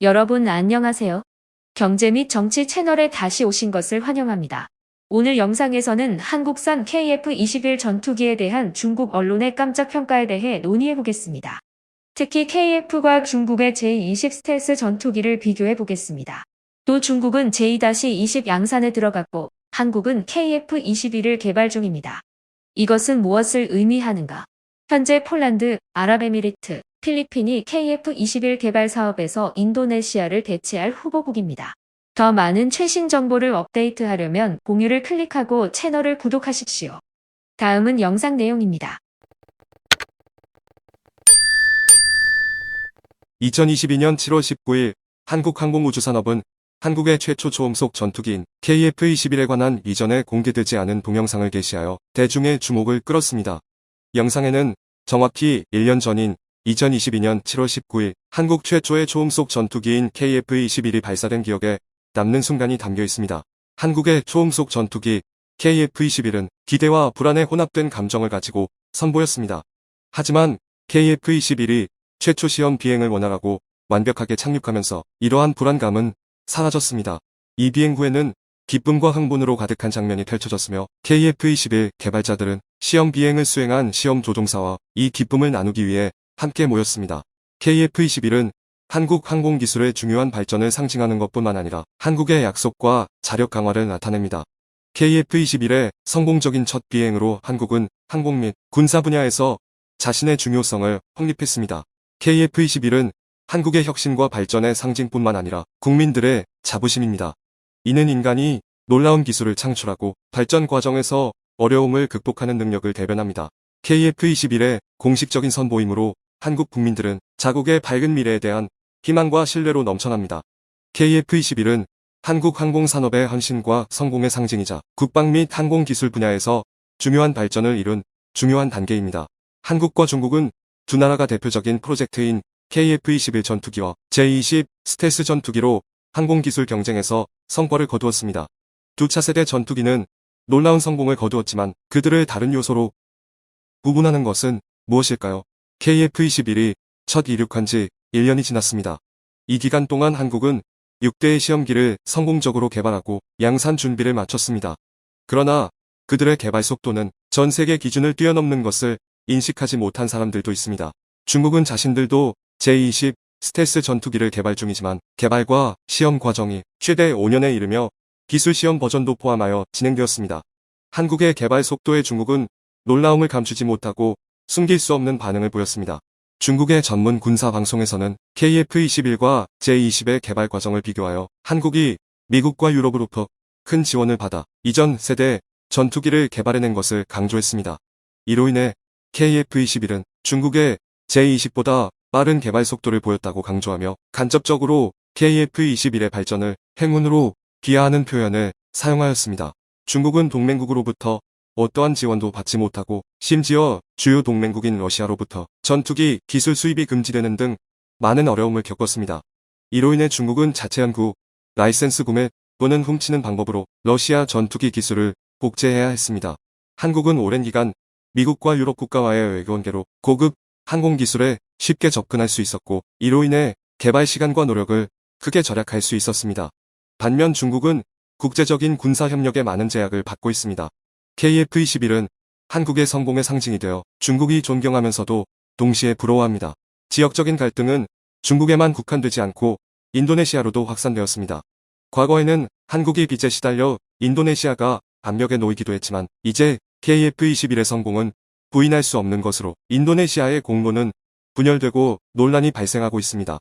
여러분 안녕하세요. 경제 및 정치 채널에 다시 오신 것을 환영합니다. 오늘 영상에서는 한국산 KF-21 전투기에 대한 중국 언론의 깜짝 평가에 대해 논의해 보겠습니다. 특히 KF과 중국의 J-20 스텔스 전투기를 비교해 보겠습니다. 또 중국은 J-20 양산에 들어갔고 한국은 KF-21을 개발 중입니다. 이것은 무엇을 의미하는가? 현재 폴란드, 아랍에미리트, 필리핀이 KF-21 개발 사업에서 인도네시아를 대체할 후보국입니다. 더 많은 최신 정보를 업데이트하려면 공유를 클릭하고 채널을 구독하십시오. 다음은 영상 내용입니다. 2022년 7월 19일 한국항공우주산업은 한국의 최초 초음속 전투기인 KF-21에 관한 이전에 공개되지 않은 동영상을 게시하여 대중의 주목을 끌었습니다. 영상에는 정확히 1년 전인 2022년 7월 19일 한국 최초의 초음속 전투기인 KF-21이 발사된 기억에 남는 순간이 담겨 있습니다. 한국의 초음속 전투기 KF-21은 기대와 불안의 혼합된 감정을 가지고 선보였습니다. 하지만 KF-21이 최초 시험 비행을 원활하고 완벽하게 착륙하면서 이러한 불안감은 사라졌습니다. 이 비행 후에는 기쁨과 흥분으로 가득한 장면이 펼쳐졌으며 KF-21 개발자들은 시험 비행을 수행한 시험 조종사와 이 기쁨을 나누기 위해 함께 모였습니다. KF-21은 한국 항공기술의 중요한 발전을 상징하는 것뿐만 아니라 한국의 약속과 자력 강화를 나타냅니다. KF-21의 성공적인 첫 비행으로 한국은 항공 및 군사 분야에서 자신의 중요성을 확립했습니다. KF-21은 한국의 혁신과 발전의 상징뿐만 아니라 국민들의 자부심입니다. 이는 인간이 놀라운 기술을 창출하고 발전 과정에서 어려움을 극복하는 능력을 대변합니다. KF-21의 공식적인 선보임으로 한국 국민들은 자국의 밝은 미래에 대한 희망과 신뢰로 넘쳐납니다. KF-21은 한국 항공산업의 헌신과 성공의 상징이자 국방 및 항공기술 분야에서 중요한 발전을 이룬 중요한 단계입니다. 한국과 중국은 두 나라가 대표적인 프로젝트인 KF-21 전투기와 J-20 스텔스 전투기로 항공기술 경쟁에서 성과를 거두었습니다. 두 차세대 전투기는 놀라운 성공을 거두었지만 그들을 다른 요소로 구분하는 것은 무엇일까요? KF-21이 첫 이륙한 지 1년이 지났습니다. 이 기간 동안 한국은 6대의 시험기를 성공적으로 개발하고 양산 준비를 마쳤습니다. 그러나 그들의 개발 속도는 전 세계 기준을 뛰어넘는 것을 인식하지 못한 사람들도 있습니다. 중국은 자신들도 J-20 스텔스 전투기를 개발 중이지만 개발과 시험 과정이 최대 5년에 이르며 기술 시험 버전도 포함하여 진행되었습니다. 한국의 개발 속도에 중국은 놀라움을 감추지 못하고 숨길 수 없는 반응을 보였습니다. 중국의 전문 군사 방송에서는 KF-21과 J-20의 개발 과정을 비교하여 한국이 미국과 유럽으로부터 큰 지원을 받아 이전 세대 전투기를 개발해낸 것을 강조했습니다. 이로 인해 KF-21은 중국의 J-20보다 빠른 개발 속도를 보였다고 강조하며 간접적으로 KF-21의 발전을 행운으로 비하하는 표현을 사용하였습니다. 중국은 동맹국으로부터 어떠한 지원도 받지 못하고 심지어 주요 동맹국인 러시아로부터 전투기 기술 수입이 금지되는 등 많은 어려움을 겪었습니다. 이로 인해 중국은 자체한 구, 라이센스 구매 또는 훔치는 방법으로 러시아 전투기 기술을 복제해야 했습니다. 한국은 오랜 기간 미국과 유럽 국가와의 외교관계로 고급 항공기술에 쉽게 접근할 수 있었고 이로 인해 개발 시간과 노력을 크게 절약할 수 있었습니다. 반면 중국은 국제적인 군사협력에 많은 제약을 받고 있습니다. KF-21은 한국의 성공의 상징이 되어 중국이 존경하면서도 동시에 부러워합니다. 지역적인 갈등은 중국에만 국한되지 않고 인도네시아로도 확산되었습니다. 과거에는 한국이 빚에 시달려 인도네시아가 압력에 놓이기도 했지만 이제 KF-21의 성공은 부인할 수 없는 것으로 인도네시아의 공로는 분열되고 논란이 발생하고 있습니다.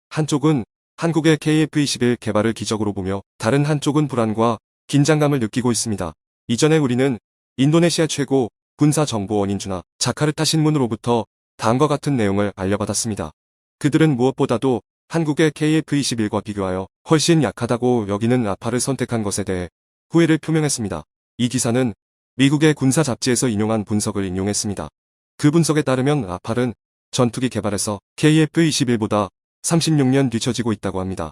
한쪽은 한국의 KF-21 개발을 기적으로 보며 다른 한쪽은 불안과 긴장감을 느끼고 있습니다. 이전에 우리는 인도네시아 최고 군사정보원인 주나 자카르타 신문으로부터 다음과 같은 내용을 알려받았습니다. 그들은 무엇보다도 한국의 KF-21과 비교하여 훨씬 약하다고 여기는 라팔을 선택한 것에 대해 후회를 표명했습니다. 이 기사는 미국의 군사 잡지에서 인용한 분석을 인용했습니다. 그 분석에 따르면 라팔은 전투기 개발에서 KF-21보다 36년 뒤처지고 있다고 합니다.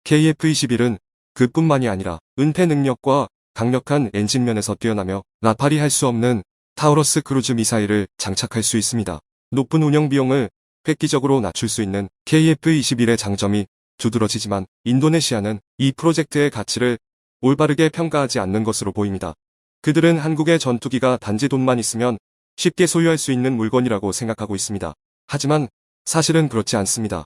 KF-21은 그뿐만이 아니라 은폐 능력과 강력한 엔진면에서 뛰어나며 라팔이 할 수 없는 타우러스 크루즈 미사일을 장착할 수 있습니다. 높은 운영 비용을 획기적으로 낮출 수 있는 KF-21의 장점이 두드러지지만 인도네시아는 이 프로젝트의 가치를 올바르게 평가하지 않는 것으로 보입니다. 그들은 한국의 전투기가 단지 돈만 있으면 쉽게 소유할 수 있는 물건이라고 생각하고 있습니다. 하지만 사실은 그렇지 않습니다.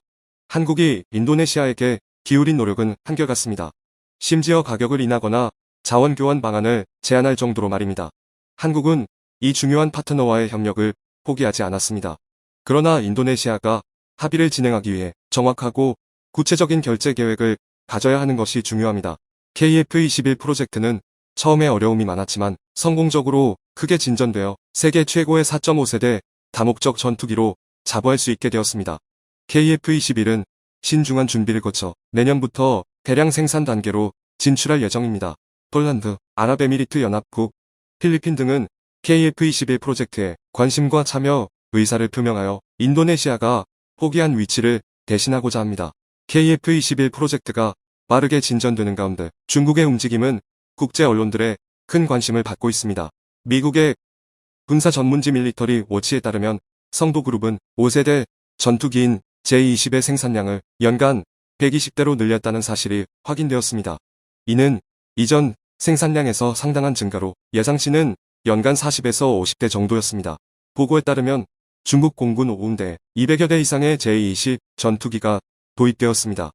한국이 인도네시아에게 기울인 노력은 한결같습니다. 심지어 가격을 인하거나 자원 교환 방안을 제안할 정도로 말입니다. 한국은 이 중요한 파트너와의 협력을 포기하지 않았습니다. 그러나 인도네시아가 합의를 진행하기 위해 정확하고 구체적인 결제 계획을 가져야 하는 것이 중요합니다. KF-21 프로젝트는 처음에 어려움이 많았지만 성공적으로 크게 진전되어 세계 최고의 4.5세대 다목적 전투기로 자부할 수 있게 되었습니다. KF-21은 신중한 준비를 거쳐 내년부터 대량 생산 단계로 진출할 예정입니다. 폴란드, 아랍에미리트 연합국, 필리핀 등은 KF-21 프로젝트에 관심과 참여 의사를 표명하여 인도네시아가 포기한 위치를 대신하고자 합니다. KF-21 프로젝트가 빠르게 진전되는 가운데 중국의 움직임은 국제 언론들의 큰 관심을 받고 있습니다. 미국의 군사 전문지 밀리터리 워치에 따르면 성도그룹은 5세대 전투기인 J-20의 생산량을 연간 120대로 늘렸다는 사실이 확인되었습니다. 이는 이전 생산량에서 상당한 증가로 예상치는 연간 40에서 50대 정도였습니다. 보고에 따르면 중국 공군 5군대에 200여 대 이상의 J-20 전투기가 도입되었습니다.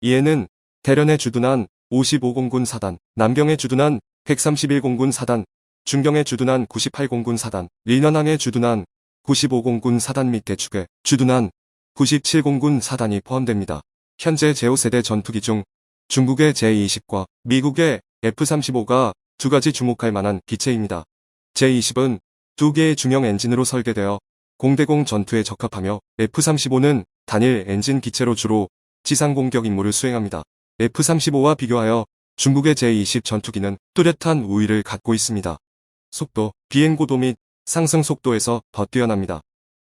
이에는 대련에 주둔한 55공군 사단, 남경에 주둔한 131공군 사단, 중경에 주둔한 98공군 사단, 린너낭에 주둔한 95공군 사단 및 대축에 주둔한 97공군 사단이 포함됩니다. 현재 제5세대 전투기 중 중국의 J-20과 미국의 F-35가 두 가지 주목할 만한 기체입니다. J-20은 두 개의 중형 엔진으로 설계되어 공대공 전투에 적합하며 F-35는 단일 엔진 기체로 주로 지상 공격 임무를 수행합니다. F-35와 비교하여 중국의 J-20 전투기는 뚜렷한 우위를 갖고 있습니다. 속도, 비행고도 및 상승 속도에서 더 뛰어납니다.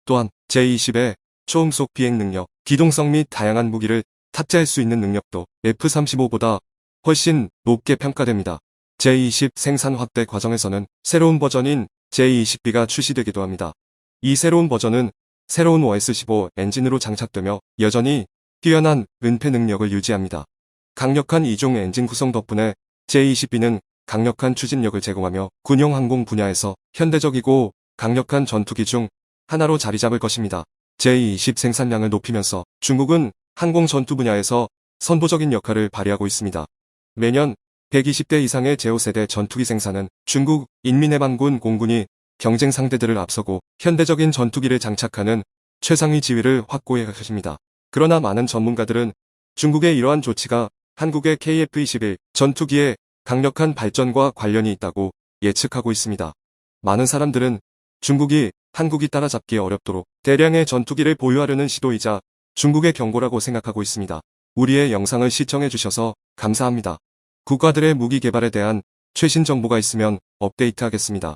또한 J-20의 초음속 비행 능력, 기동성 및 다양한 무기를 탑재할 수 있는 능력도 F-35보다 훨씬 높게 평가됩니다. J-20 생산 확대 과정에서는 새로운 버전인 J-20B가 출시되기도 합니다. 이 새로운 버전은 새로운 OS-15 엔진으로 장착되며 여전히 뛰어난 은폐 능력을 유지합니다. 강력한 이중 엔진 구성 덕분에 J-20B는 강력한 추진력을 제공하며 군용 항공 분야에서 현대적이고 강력한 전투기 중 하나로 자리 잡을 것입니다. J-20 생산량을 높이면서 중국은 항공 전투 분야에서 선도적인 역할을 발휘하고 있습니다. 매년 120대 이상의 제5세대 전투기 생산은 중국 인민해방군 공군이 경쟁 상대들을 앞서고 현대적인 전투기를 장착하는 최상위 지위를 확보해 것입니다. 그러나 많은 전문가들은 중국의 이러한 조치가 한국의 KF-21 전투기의 강력한 발전과 관련이 있다고 예측하고 있습니다. 많은 사람들은 중국이 한국이 따라잡기 어렵도록 대량의 전투기를 보유하려는 시도이자 중국의 경고라고 생각하고 있습니다. 우리의 영상을 시청해주셔서 감사합니다. 국가들의 무기 개발에 대한 최신 정보가 있으면 업데이트하겠습니다.